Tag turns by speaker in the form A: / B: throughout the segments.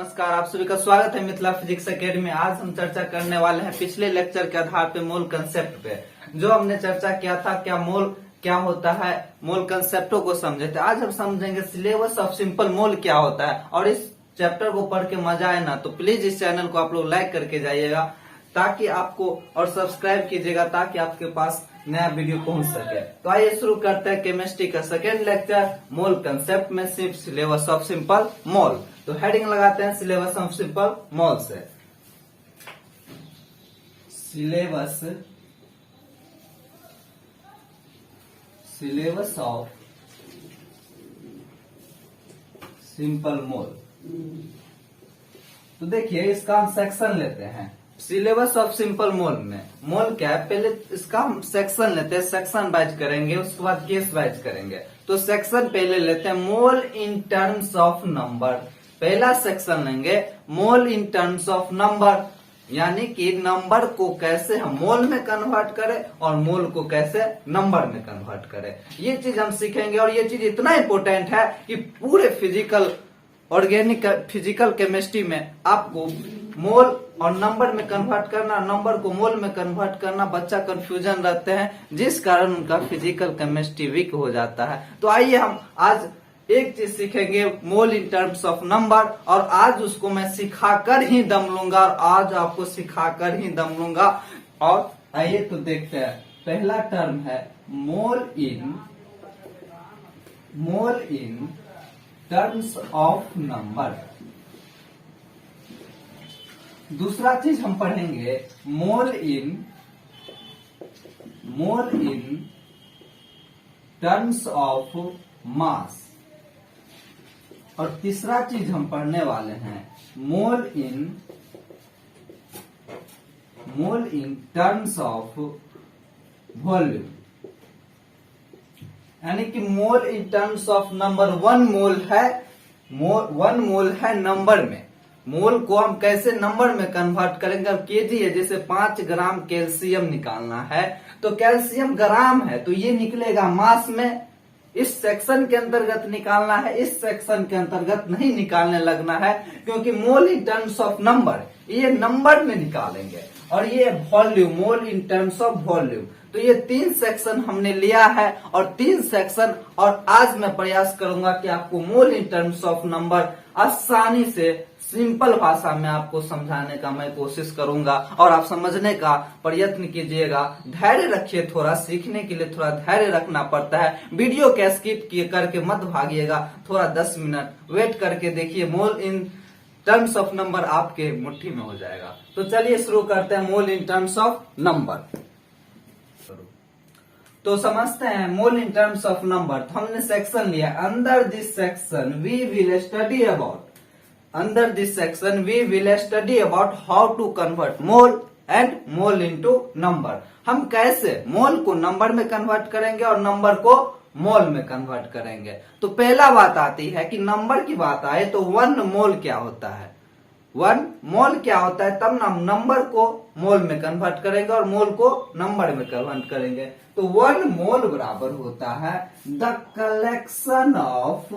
A: नमस्कार, आप सभी का स्वागत है मिथिला फिजिक्स एकेडमी। आज हम चर्चा करने वाले हैं पिछले लेक्चर के आधार पे मोल कंसेप्ट पे। जो हमने चर्चा किया था क्या मोल क्या होता है, मोल कंसेप्टों को समझे थे। आज हम समझेंगे सिलेबस ऑफ सिंपल मोल क्या होता है। और इस चैप्टर को पढ़ के मजा आए ना तो प्लीज इस चैनल को आप लोग लाइक करके जाइएगा ताकि आपको, और सब्सक्राइब कीजिएगा ताकि आपके पास नया वीडियो पहुंच सके। तो आइए शुरू करते हैं केमिस्ट्री का सेकेंड लेक्चर, मोल कंसेप्ट में सिर्फ सिलेबस ऑफ सिंपल मोल। तो हेडिंग लगाते हैं सिलेबस ऑफ सिंपल मोल से। Syllabus of simple mole. तो देखिए इसका हम सेक्शन लेते हैं। सिलेबस ऑफ सिंपल मोल में मोल क्या है, पहले इसका हम सेक्शन लेते हैं, सेक्शन वाइज करेंगे, उसके बाद केस वाइज करेंगे। तो सेक्शन पहले लेते हैं mole in terms of number. पहला सेक्शन लेंगे मोल इन टर्म्स ऑफ नंबर, यानी कि नंबर को कैसे हम मोल में कन्वर्ट करें और मोल को कैसे नंबर में कन्वर्ट करें, ये चीज हम सीखेंगे। और ये चीज इतना इंपॉर्टेंट है कि पूरे ऑर्गेनिक फिजिकल केमिस्ट्री में आपको मोल और नंबर में कन्वर्ट करना, नंबर को मोल में कन्वर्ट करना, बच्चा कंफ्यूजन रहते हैं जिस कारण उनका फिजिकल केमिस्ट्री वीक हो जाता है। तो आइए हम आज एक चीज सीखेंगे मोल इन टर्म्स ऑफ नंबर, और आज उसको मैं सिखाकर ही दम लूंगा, और आज आपको सिखाकर ही दम लूंगा। और आइए तो देखते हैं, पहला टर्म है मोल इन टर्म्स ऑफ नंबर। दूसरा चीज हम पढ़ेंगे मोल इन टर्म्स ऑफ मास। और तीसरा चीज हम पढ़ने वाले हैं mole in terms of volume, यानी कि mole in terms of number. One mole है नंबर में, मोल को हम कैसे नंबर में कन्वर्ट करेंगे। अब केजी है, जैसे 5 ग्राम कैल्शियम निकालना है तो कैल्शियम ग्राम है तो ये निकलेगा मास में। इस सेक्शन के अंतर्गत निकालना है, इस सेक्शन के अंतर्गत नहीं निकालने लगना है, क्योंकि मोल इन टर्म्स ऑफ नंबर ये नंबर में निकालेंगे। और ये volume, mole in terms of volume. तो ये 3 सेक्शन हमने लिया है, और 3 सेक्शन, और आज मैं प्रयास करूंगा कि आपको मोल इन टर्म्स ऑफ नंबर आसानी से सिंपल भाषा में आपको समझाने का मैं कोशिश करूंगा, और आप समझने का प्रयत्न कीजिएगा। धैर्य रखिए, थोड़ा सीखने के लिए थोड़ा धैर्य रखना पड़ता है। वीडियो को स्किप करके मत भागिएगा, थोड़ा 10 मिनट वेट करके देखिए, मोल इन टर्म्स ऑफ नंबर आपके मुट्ठी में हो जाएगा। तो चलिए शुरू करते हैं mole in terms of number. तो समझते हैं mole in terms of number. तो हमने सेक्शन लिया, under this section we will study about how to convert mole and mole into number. हम कैसे मोल को नंबर में कन्वर्ट करेंगे और नंबर को मोल में कन्वर्ट करेंगे। तो पहला बात आती है कि नंबर की बात आए तो 1 मोल क्या होता है, 1 मोल क्या होता है, तब हम नंबर को मोल में कन्वर्ट करेंगे और मोल को नंबर में कन्वर्ट करेंगे। तो 1 मोल बराबर होता है the collection of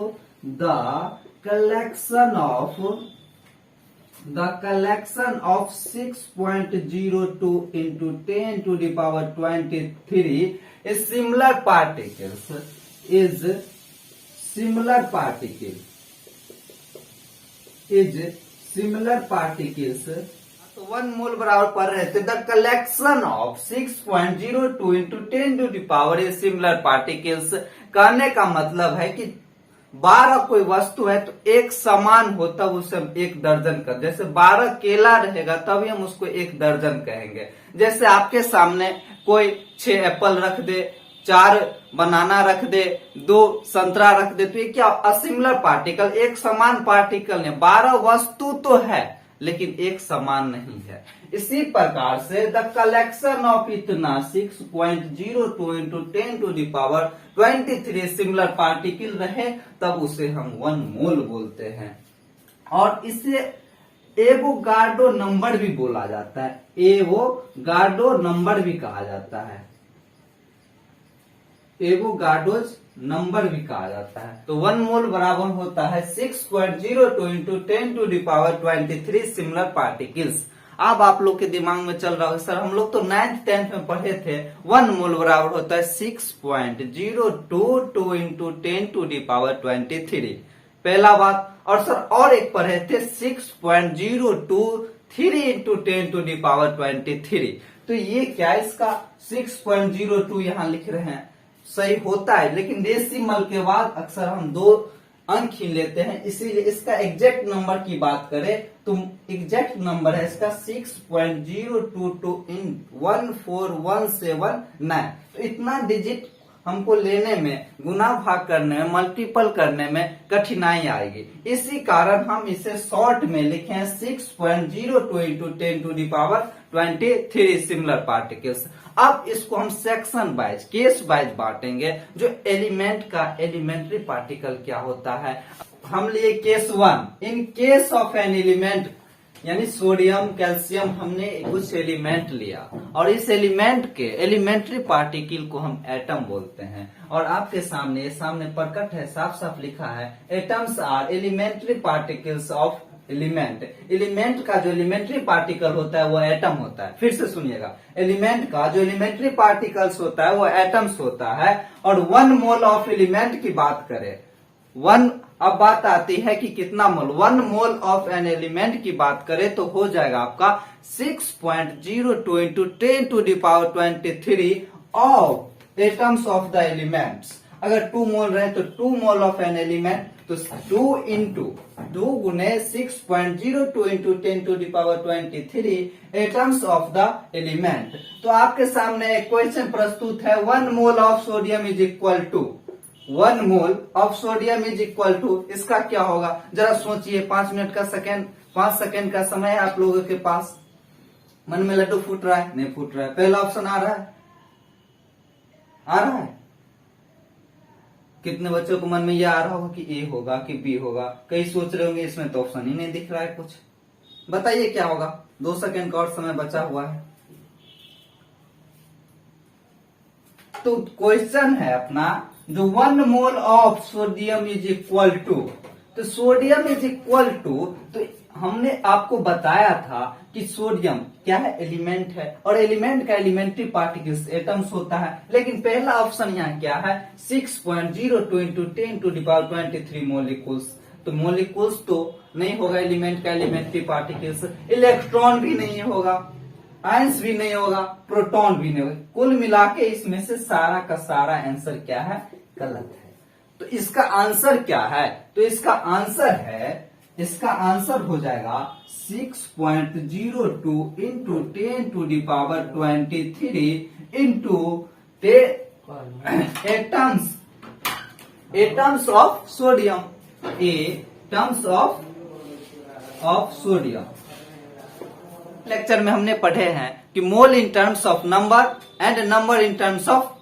A: 6.02 into 10 to the power 23 is similar particles तो 1 मोल बराबर पढ़ रहे थे the collection of 6.02 into 10 to the power is similar particles। कहने का मतलब है कि 12 कोई वस्तु है तो एक समान हो तब उसे हम 1 दर्जन कर, जैसे 12 केला रहेगा तभी हम उसको 1 दर्जन कहेंगे। जैसे आपके सामने कोई 6 एप्पल रख दे, 4 बनाना रख दे, 2 संतरा रख दे, तो ये क्या असिमिलर पार्टिकल, एक समान पार्टिकल नहीं। 12 वस्तु तो है लेकिन एक समान नहीं है। इसी प्रकार से द कलेक्शन ऑफ इतना 6.02 into 10 to the power 23 similar particle रहे तब उसे हम 1 मोल बोलते हैं। और इसे एवोगाड्रो नंबर भी बोला जाता है, एवोगाड्रो नंबर भी कहा जाता है। एवोगाड्रोज नंबर भी कहा जाता है। तो 1 मोल बराबर होता है 6.02 इंटू 10⁻23 सिमिलर पार्टिकल्स। अब आप लोग के दिमाग में चल रहा होगा सर हम लोग तो 9th 10th में पढ़े थे 1 मोल बराबर होता है 6.022 इंटू 10⁻23 पहला बात। और सर और एक पढ़े थे 6.023 इंटू 10⁻23। तो ये क्या इसका 6.02 यहाँ लिख रहे हैं सही होता है, लेकिन डेसिमल के बाद अक्सर हम 2 अंक ही लेते हैं, इसीलिए इसका एग्जैक्ट नंबर की बात करें तो एग्जैक्ट नंबर है इसका 6.022 इन 14179। तो इतना डिजिट हमको लेने में, गुना भाग करने में, मल्टीपल करने में कठिनाई आएगी। इसी कारण हम इसे शॉर्ट में लिखे हैं 6.02 इंटू 10⁻23 सिमिलर पार्टिकल्स। अब इसको हम सेक्शन वाइज, केस वाइज बांटेंगे। जो एलिमेंट का एलिमेंट्री पार्टिकल क्या होता है, हम लिए case 1। In case of an element यानी सोडियम, कैल्शियम, हमने कुछ एलिमेंट लिया और इस एलिमेंट के एलिमेंट्री पार्टिकल को हम एटम बोलते हैं। और आपके सामने प्रकट है, साफ साफ लिखा है atoms are elementary particles of element. Element का जो एलिमेंट्री पार्टिकल होता है वो एटम होता है। फिर से सुनिएगा, एलिमेंट का जो एलिमेंट्री पार्टिकल्स होता है वो एटम्स होता है। और 1 मोल ऑफ एलिमेंट की बात करें, 1 अब बात आती है कि कितना मोल, 1 मोल ऑफ एन एलिमेंट की बात करें तो हो जाएगा आपका 6.02 into 10⁻23 of atoms of the elements. अगर 2 मोल रहे तो 2 मोल ऑफ एन एलिमेंट, तो 2 गुने 6.02 into 10⁻23 atoms of the element. तो आपके सामने एक क्वेश्चन प्रस्तुत है 1 mole of sodium is equal to 1 mole of sodium is equal to, इसका क्या होगा जरा सोचिए। 5 सेकेंड का समय है आप लोगों के पास। मन में लड्डू फूट रहा है, नहीं फूट रहा है। पहला ऑप्शन आ रहा है। कितने बच्चों को मन में यह आ रहा होगा कि ए होगा कि बी होगा। कई सोच रहे होंगे इसमें तो ऑप्शन ही नहीं दिख रहा है कुछ। बताइए क्या होगा। 2 सेकेंड का और समय बचा हुआ है। तो क्वेश्चन है अपना जो 1 mole of sodium is equal to, तो सोडियम इज इक्वल टू, तो हमने आपको बताया था कि सोडियम क्या है, एलिमेंट है। और एलिमेंट का एलिमेंट्री पार्टिकल्स एटम्स होता है। लेकिन पहला ऑप्शन यहाँ क्या है 6.02 इंटू 10⁻23 मोलिकुल्स। तो मोलिकुल्स तो नहीं होगा एलिमेंट का एलिमेंट्री पार्टिकल्स, इलेक्ट्रॉन भी नहीं होगा, आयंस भी नहीं होगा, प्रोटॉन भी नहीं होगा। कुल मिला के इसमें से सारा का सारा आंसर क्या है, गलत है। तो इसका आंसर क्या है, तो इसका आंसर हो जाएगा 6.02 into 10⁻23 into atoms of sodium, atoms of sodium. Lecture में हमने पढ़े हैं कि mole in terms of number and number in terms of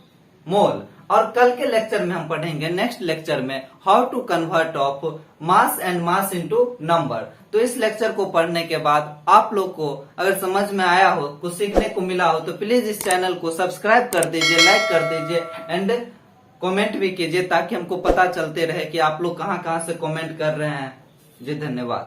A: mole. और कल के लेक्चर में हम पढ़ेंगे, नेक्स्ट लेक्चर में, how to convert of mass and mass into number. तो इस लेक्चर को पढ़ने के बाद आप लोग को अगर समझ में आया हो, कुछ सीखने को मिला हो, तो प्लीज इस चैनल को सब्सक्राइब कर दीजिए, लाइक कर दीजिए एंड कमेंट भी कीजिए, ताकि हमको पता चलते रहे कि आप लोग कहाँ से कमेंट कर रहे हैं। जी धन्यवाद।